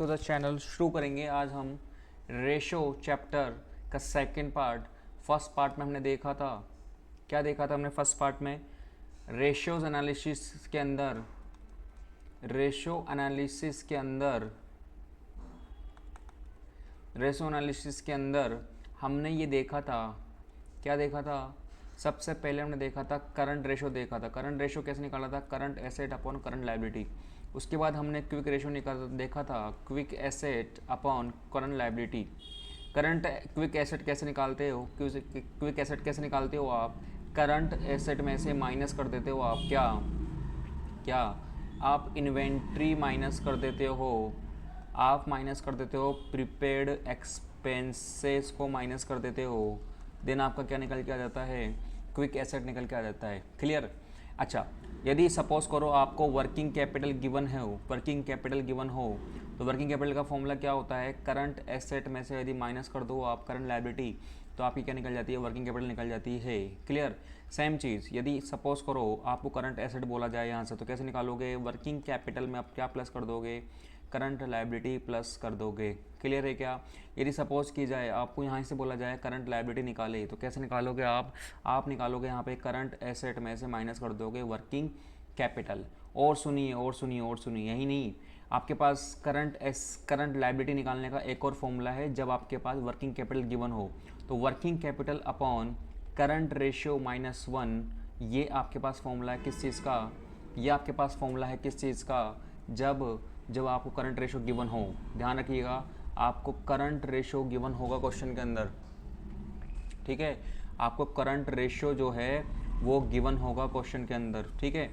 To the channel. शुरू करेंगे आज हम रेशो चैप्टर का सेकंड पार्ट। फर्स्ट पार्ट में हमने देखा था, क्या देखा था हमने फर्स्ट पार्ट में? रेशियोज एनालिसिस के अंदर रेशो एनालिसिस के अंदर हमने ये देखा था, क्या देखा था? सबसे पहले हमने देखा था करंट रेशो देखा था। करंट रेशो कैसे निकाला था? Current asset upon current liability. उसके बाद हमने क्विक रेशो देखा था, quick asset upon current liability. Current quick asset कैसे निकालते हो? क्विक एसेट कैसे निकालते हो आप? करंट एसेट में से माइनस कर देते हो आप क्या क्या आप इन्वेंट्री माइनस कर देते हो, आप माइनस कर देते हो प्रीपेड एक्सपेंसेस को माइनस कर देते हो, देन आपका क्या निकल के आ जाता है? क्विक एसेट निकल के आ जाता है। क्लियर? अच्छा, यदि सपोज करो आपको वर्किंग कैपिटल गिवन है, वर्किंग कैपिटल गिवन हो, तो वर्किंग कैपिटल का फॉर्मूला क्या होता है? करंट एसेट में से यदि माइनस कर दो आप करंट लायबिलिटी, तो आपकी क्या निकल जाती है? वर्किंग कैपिटल निकल जाती है। क्लियर? सेम चीज़ यदि सपोज करो आपको करंट एसेट बोला जाए यहाँ से, तो कैसे निकालोगे? वर्किंग कैपिटल में आप क्या प्लस कर दोगे? करंट लायबिलिटी प्लस कर दोगे। क्लियर है क्या? यदि सपोज की जाए आपको यहाँ से बोला जाए करंट लायबिलिटी निकाले, तो कैसे निकालोगे आप निकालोगे यहाँ पे करंट एसेट में से माइनस कर दोगे वर्किंग कैपिटल। और सुनिए और सुनिए और सुनिए, यही नहीं, आपके पास करंट लायबिलिटी निकालने का एक और फॉर्मूला है जब आपके पास वर्किंग कैपिटल गिवन हो, तो working capital upon current ratio -1, ये आपके पास फॉर्मूला है किस चीज़ का? ये आपके पास फॉर्मूला है किस चीज़ का? जब आपको करंट रेशो गिवन हो, ध्यान रखिएगा, आपको करंट रेशो गिवन होगा क्वेश्चन के अंदर, ठीक है? आपको करंट रेशियो जो है वो गिवन होगा क्वेश्चन के अंदर, ठीक है?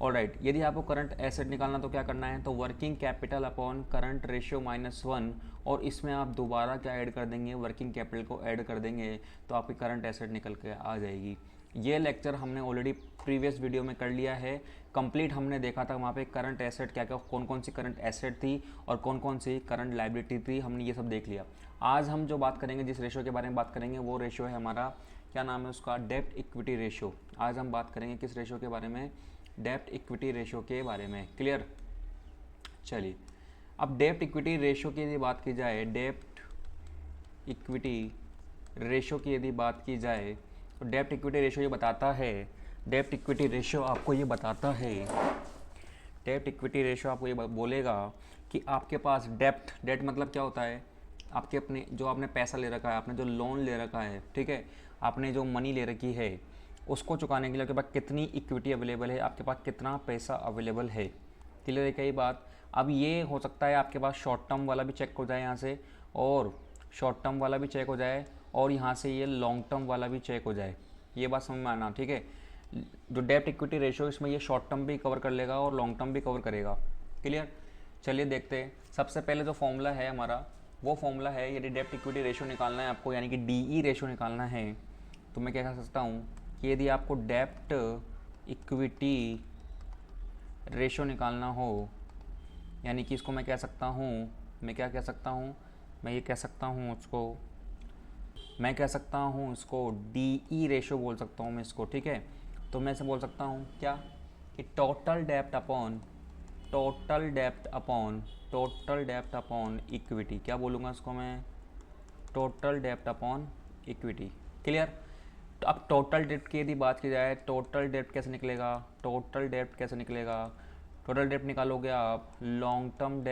ऑलराइट, यदि आपको करंट एसेट निकालना तो क्या करना है? तो working capital upon current ratio -1, और इसमें आप दोबारा क्या ऐड कर देंगे? वर्किंग कैपिटल को ऐड कर देंगे, तो आपकी करंट एसेट निकल के आ जाएगी। ये लेक्चर हमने ऑलरेडी प्रीवियस वीडियो में कर लिया है कंप्लीट। हमने देखा था वहाँ पे करंट एसेट क्या क्या, कौन कौन सी करंट एसेट थी और कौन कौन सी करंट लायबिलिटी थी, हमने ये सब देख लिया। आज हम जो बात करेंगे, जिस रेशियो के बारे में बात करेंगे, वो रेशियो है हमारा, क्या नाम है उसका? डेब्ट इक्विटी रेशियो। आज हम बात करेंगे किस रेशियो के बारे में? डेब्ट इक्विटी रेशियो के बारे में। क्लियर? चलिए, अब डेब्ट इक्विटी रेशियो की यदि बात की जाए, डेब्ट इक्विटी रेशियो की यदि बात की जाए, तो डेब्ट इक्विटी रेशियो ये बताता है, डेब्ट इक्विटी रेशियो आपको ये बताता है, डेब्ट इक्विटी रेशियो आपको ये बोलेगा कि आपके पास डेब्ट मतलब क्या होता है? आपके अपने जो आपने पैसा ले रखा है, आपने जो लोन ले रखा है, ठीक है, आपने जो मनी ले रखी है, उसको चुकाने के लिए आपके पास कितनी इक्विटी अवेलेबल है, आपके पास कितना पैसा अवेलेबल है। क्लियर है क्या ये बात? अब ये हो सकता है आपके पास शॉर्ट टर्म वाला भी चेक हो जाए यहाँ से, और शॉर्ट टर्म वाला भी चेक हो जाए, और यहाँ से ये लॉन्ग टर्म वाला भी चेक हो जाए। ये बात समझ में आना, ठीक है? जो डेब्ट इक्विटी रेशियो, इसमें ये शॉर्ट टर्म भी कवर कर लेगा और लॉन्ग टर्म भी कवर करेगा। क्लियर? चलिए देखते हैं। सबसे पहले जो फॉर्मूला है हमारा, वो फॉर्मूला है, यदि डेब्ट इक्विटी रेशियो निकालना है आपको, यानी कि डीई रेशियो निकालना है, तो मैं क्या कह सकता हूँ कि यदि आपको डेब्ट इक्विटी रेशियो निकालना हो, यानी कि इसको मैं कह सकता हूँ, मैं क्या कह सकता हूँ, मैं ये कह सकता हूँ उसको, मैं कह सकता हूँ इसको डीई रेशियो बोल सकता हूँ मैं इसको, ठीक है? तो मैं इसे बोल सकता हूँ क्या, कि टोटल डेप्ट अपॉन इक्विटी। क्या बोलूँगा इसको मैं? टोटल डेप्ट अपॉन इक्विटी। क्लियर? तो अब टोटल डेप्ट की यदि बात की जाए, टोटल डेप्ट कैसे निकलेगा? टोटल डेप्ट कैसे निकलेगा? टोटल डेप्ट निकालोगे आप लॉन्ग टर्म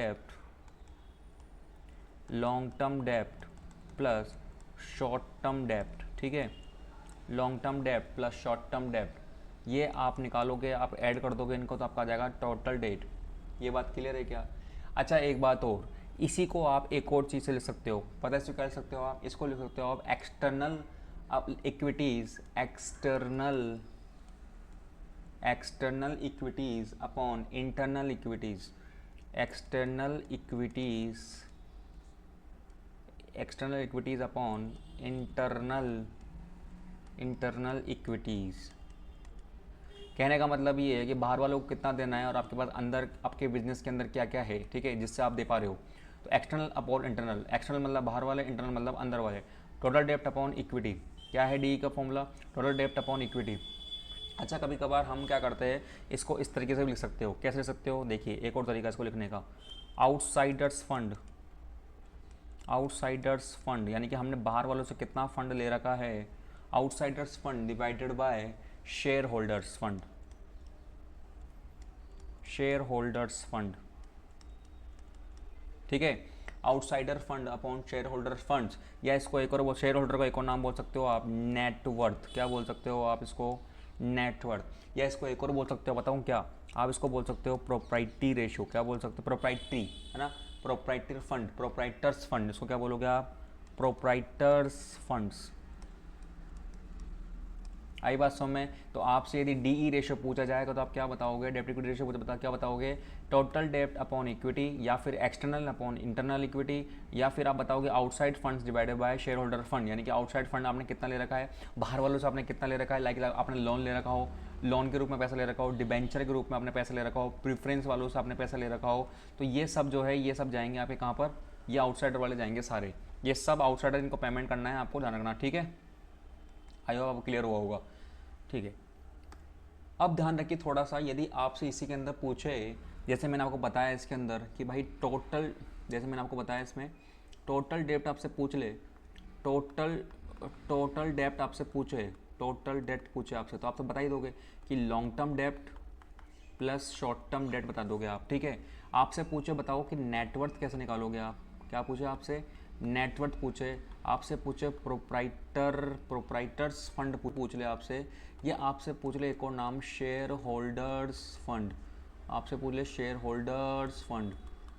डेप्ट प्लस शॉर्ट टर्म डेप्ट, ठीक है? लॉन्ग टर्म डेप्ट प्लस शॉर्ट टर्म डेप्ट, ये आप निकालोगे, आप ऐड कर दोगे इनको, तो आपका आ जाएगा टोटल डेट। ये बात क्लियर है क्या? अच्छा, एक बात और, इसी को आप एक और चीज़ से लिख सकते हो, पता है इसको क्या लिख सकते हो आप? इसको लिख सकते हो आप external equities, external equities upon internal equities, external equities upon internal equities. कहने का मतलब ये है कि बाहर वालों को कितना देना है और आपके पास अंदर आपके बिजनेस के अंदर क्या क्या है, ठीक है, जिससे आप दे पा रहे हो। तो एक्सटर्नल अपॉन इंटरनल, एक्सटर्नल मतलब बाहर वाले, इंटरनल मतलब अंदर वाले। टोटल डेप्ट अपॉन इक्विटी क्या है? डी का फॉर्मूला, टोटल डेप्ट अपॉन इक्विटी, अच्छा, कभी कभार हम क्या करते हैं, इसको इस तरीके से भी लिख सकते हो। कैसे लिख सकते हो, देखिए एक और तरीका इसको लिखने का, आउटसाइडर्स फंड। आउटसाइडर्स फंड यानी कि हमने बाहर वालों से कितना फंड ले रखा है, outsiders fund divided by share holders fund. Share holders fund, ठीक है, outsider fund upon share holder funds, या इसको एक और शेयर होल्डर का एक और नाम बोल सकते हो आप, नेटवर्थ। क्या बोल सकते हो आप इसको, नेटवर्थ। या इसको एक और बोल सकते हो, बताऊँ क्या, आप इसको बोल सकते हो प्रोप्राइटी रेशियो। क्या बोल सकते हो, प्रोप्राइटी, है ना, प्रोप्राइटर फंड, प्रोप्राइटर्स फंड, इसको क्या बोलोगे आप, प्रोप्राइटर्स फंड्स। आई बात समझ में। तो आपसे यदि डीई रेशियो पूछा जाएगा तो आप क्या बताओगे, डेब्ट इक्विटी रेशियो पूछा क्या बताओगे, टोटल डेब्ट अपॉन इक्विटी, या फिर एक्सटर्नल अपॉन इंटरनल इक्विटी, या फिर आप बताओगे outside funds divided by share holder fund. यानी कि आउटसाइड फंड आपने कितना ले रखा है, बाहर वालों से आपने कितना ले रखा है, लाइक आपने लोन ले रखा हो, लोन के रूप में पैसा ले रखा हो, डिबेंचर के रूप में आपने पैसा ले रखा हो, प्रीफरेंस वालों से आपने पैसा ले रखा हो, तो ये सब जो है ये सब जाएंगे आपके कहाँ पर, ये आउटसाइडर वाले जाएंगे सारे, ये सब आउटसाइडर इनको पेमेंट करना है, आपको ध्यान रखना, ठीक है। आई होप आपको क्लियर हुआ होगा, ठीक है। अब ध्यान रखिए थोड़ा सा, यदि आपसे इसी के अंदर पूछे, जैसे मैंने आपको बताया इसके अंदर कि भाई टोटल, जैसे मैंने आपको बताया इसमें टोटल डेप्ट आपसे पूछ ले, टोटल टोटल डेप्ट आपसे पूछे, टोटल डेप्ट पूछे आपसे, तो आप तो बता ही दोगे कि लॉन्ग टर्म डेप्ट प्लस शॉर्ट टर्म डेट बता दोगे आप, ठीक है। आपसे पूछे बताओ कि नेटवर्थ कैसे निकालोगे आप, क्या पूछे आपसे, नेटवर्थ पूछे, आपसे पूछे प्रोप्राइटर्स फंड पूछ ले आपसे, या आपसे पूछ ले एक और नाम शेयर होल्डर्स फंड, आपसे पूछ ले शेयर होल्डर्स फंड,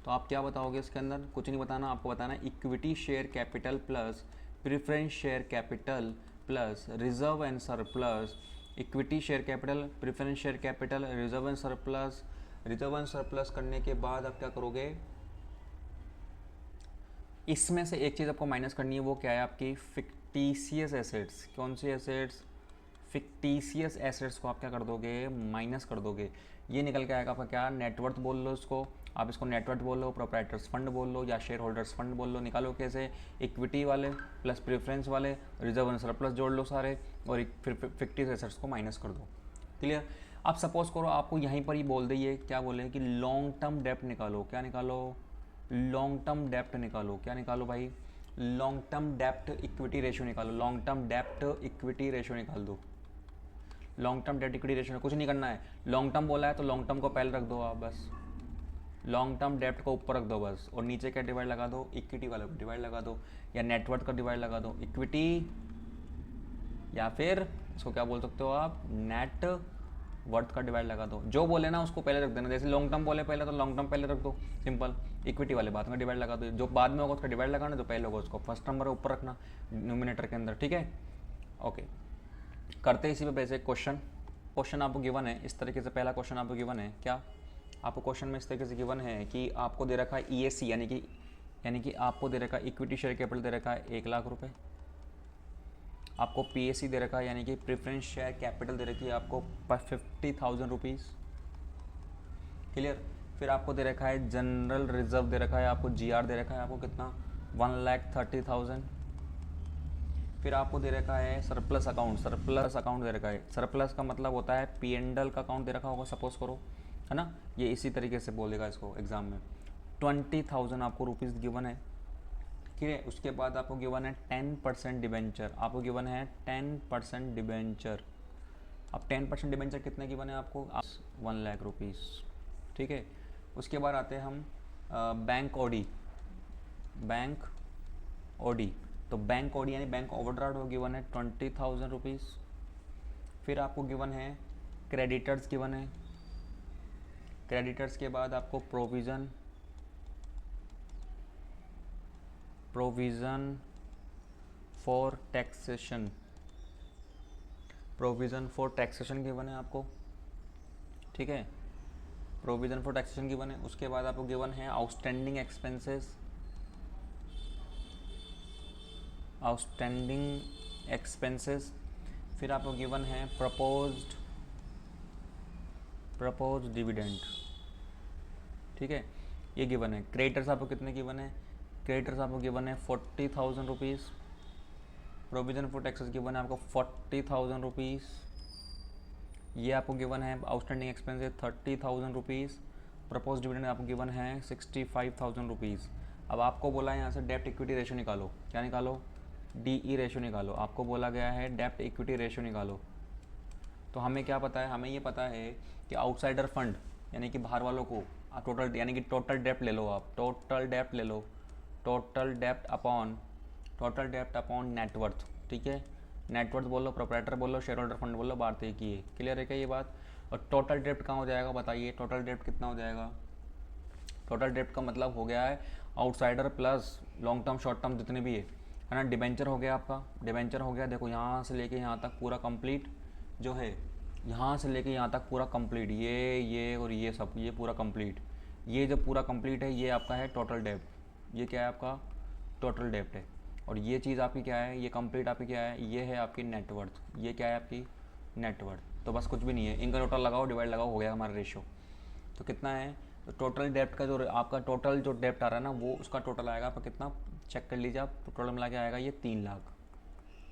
तो आप क्या बताओगे इसके अंदर, कुछ नहीं बताना, आपको बताना equity share capital plus preference share capital plus reserve and surplus, equity share capital, preference share capital, reserve and surplus, reserve and surplus करने के बाद आप क्या करोगे, इसमें से एक चीज़ आपको माइनस करनी है, वो क्या है आपकी फिक्टिशियस एसेट्स। कौन सी एसेट्स, फिक्टिशियस एसेट्स को आप क्या कर दोगे, माइनस कर दोगे। ये निकल के आएगा आपका क्या, नेटवर्थ बोल लो इसको, आप इसको नेटवर्थ बोल लो, प्रोप्राइटर्स फंड बोल लो, या शेयर होल्डर्स फंड बोल लो। निकालो कैसे, इक्विटी वाले प्लस प्रेफरेंस वाले, रिजर्व एंड सरप्लस जोड़ लो सारे, और फिर फिक्टिशियस एसेट्स को माइनस कर दो। क्लियर। अब सपोज करो आपको यहीं पर ही बोल दिए, क्या बोले कि लॉन्ग टर्म डेप्ट निकालो, क्या निकालो, लॉन्ग टर्म डेप्ट निकालो, क्या निकालो भाई, लॉन्ग टर्म डेप्ट इक्विटी रेशियो निकालो, लॉन्ग टर्म डेप्ट इक्विटी रेशियो निकाल दो। Long term debt equity ratio कुछ नहीं करना है, लॉन्ग टर्म बोला है तो लॉन्ग टर्म को पहले रख दो आप, बस लॉन्ग टर्म डेप्ट को ऊपर रख दो बस, और नीचे क्या डिवाइड लगा दो, इक्विटी वाले को डिवाइड लगा दो, या नेटवर्थ का डिवाइड लगा दो, इक्विटी, या फिर इसको क्या बोल सकते हो आप, नेट वर्थ का डिवाइड लगा दो। जो बोले ना उसको पहले रख देना, जैसे लॉन्ग टर्म बोले पहले तो लॉन्ग टर्म पहले रख दो, सिंपल। इक्विटी वाले बाद में डिवाइड लगा दो, जो बाद में होगा उसका डिवाइड लगाना, जो पहले होगा उसको फर्स्ट नंबर ऊपर रखना न्यूमिनेटर के अंदर, ठीक है। ओके, करते इसी पे बेसिक क्वेश्चन। क्वेश्चन आपको गिवन है इस तरीके से, पहला क्वेश्चन आपको गिवन है क्या, आपको क्वेश्चन में इस तरीके से गिवन है कि आपको दे रखा है ईएसी, यानी कि आपको दे रखा है इक्विटी शेयर कैपिटल दे रखा है 1,00,000 रुपये, आपको पीएसी दे रखा है यानी कि प्रेफरेंस शेयर कैपिटल दे रखी है आपको 50,000 रुपीज़, क्लियर। फिर आपको दे रखा है जनरल रिजर्व दे रखा है आपको, जीआर दे रखा है आपको कितना, 1,30,000। फिर आपको दे रखा है सरप्लस अकाउंट, सरप्लस अकाउंट दे रखा है, सरप्लस का मतलब होता है पीएनडल का अकाउंट दे रखा होगा सपोज करो, है ना, ये इसी तरीके से बोलेगा इसको एग्जाम में। 20,000 आपको रुपीज़ गिवन है, ठीक है। उसके बाद आपको गिवन है 10% डिबेंचर, आपको गिवन है 10% डिबेंचर। अब 10% डिबेंचर कितने गिवन है आपको, 1,00,000 रुपीज़, ठीक है। उसके बाद आते हैं हम बैंक ओडी, बैंक ओडी, तो बैंक ओडी यानी बैंक ओवरड्राफ्ट वो गिवन है 20,000 रुपीज़। फिर आपको गिवन है क्रेडिटर्स गिवन है, क्रेडिटर्स के बाद आपको provision for taxation, provision for taxation given है आपको, ठीक है, प्रोविज़न फॉर टैक्सेशन गिवन है। उसके बाद आपको गिवन है आउटस्टैंडिंग एक्सपेंसेस, आउटस्टैंडिंग एक्सपेंसेस। फिर आपको गिवन है प्रपोज्ड डिविडेंड, ठीक है, ये गिवन है। क्रेडिटर्स आपको कितने गिवन है, क्रेडिटर्स आपको गिवन है 40,000 rupees, provision for taxes given है आपको 40,000 रुपीज़। ये आपको गिवन है outstanding expenses 30,000 rupees, propose dividend आपको गिवन है 65,000 रुपीज़। अब आपको बोला है यहाँ से डेप्ट इक्विटी रेशो निकालो, क्या निकालो, DE रेशो निकालो। आपको बोला गया है डेप्ट इक्विटी रेशो निकालो। तो हमें क्या पता है, हमें ये पता है कि आउटसाइडर फंड यानी कि बाहर वालों को टोटल यानी कि टोटल डेप्ट ले लो, आप टोटल डेप्ट ले लो, टोटल डेप्ट अपॉन नेटवर्थ, ठीक है। नेटवर्थ बोलो, प्रोप्राइटर बोलो, शेयर होल्डर फंड बोलो, भारतीय की है। क्लियर है क्या ये बात? और टोटल डेप्ट कहाँ हो जाएगा बताइए, टोटल डेप्ट कितना हो जाएगा? टोटल डेप्ट का मतलब हो गया है outsider plus long term short term जितने भी है ना। डिबेंचर हो गया आपका, डिबेंचर हो गया, देखो यहाँ से लेके यहाँ तक पूरा कंप्लीट जो है, यहाँ से लेके यहाँ तक पूरा कंप्लीट, ये और ये सब, ये पूरा कंप्लीट, ये जो पूरा कंप्लीट है ये आपका है टोटल डेप्ट। ये क्या है आपका? टोटल डेप्ट है। और ये चीज़ आपकी क्या है, ये कंप्लीट आपकी क्या है, ये है आपकी नेटवर्थ। ये क्या है आपकी? नेटवर्थ। तो बस कुछ भी नहीं है, इनका टोटल लगाओ, डिवाइड लगाओ, हो गया हमारा रेशो। तो कितना है? तो टोटल डेप्ट का जो आपका टोटल जो डेप्ट आ रहा है ना, वो उसका टोटल आएगा आपका कितना, चेक कर लीजिए आप। टोटल मिला के आएगा ये 3 लाख।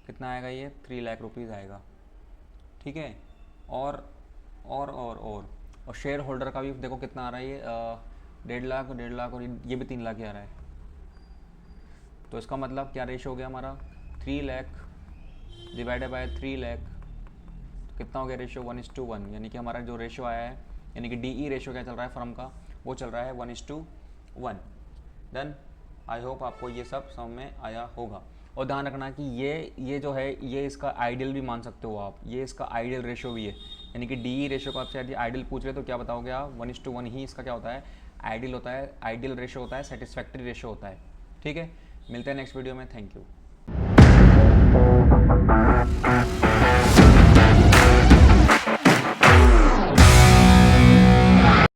कितना आएगा ये? 3 लाख रुपीज़ आएगा, ठीक है। और शेयर होल्डर का भी देखो कितना आ रहा है, ये 1.5 लाख और ये भी 3 लाख ही आ रहा है। तो इसका मतलब क्या रेशो हो गया हमारा? 3 लाख डिवाइडेड बाय 3 लाख, तो कितना हो गया रेशो? 1:1। यानी कि हमारा जो रेशो आया है, यानी कि DE रेशो क्या चल रहा है फर्म का, वो चल रहा है 1:1। देन आई होप आपको ये सब समझ में आया होगा। और ध्यान रखना कि ये जो है ये इसका आइडियल भी मान सकते हो आप, ये इसका आइडियल रेशो भी है। यानी कि DE रेशो को आपसे यदि आइडियल पूछ रहे तो क्या बताओगे आप? 1:1 ही इसका क्या होता है? आइडियल होता है, आइडियल रेशो होता है, सेटिस्फैक्ट्री रेशो होता है, ठीक है। मिलते हैं नेक्स्ट वीडियो में, थैंक यू।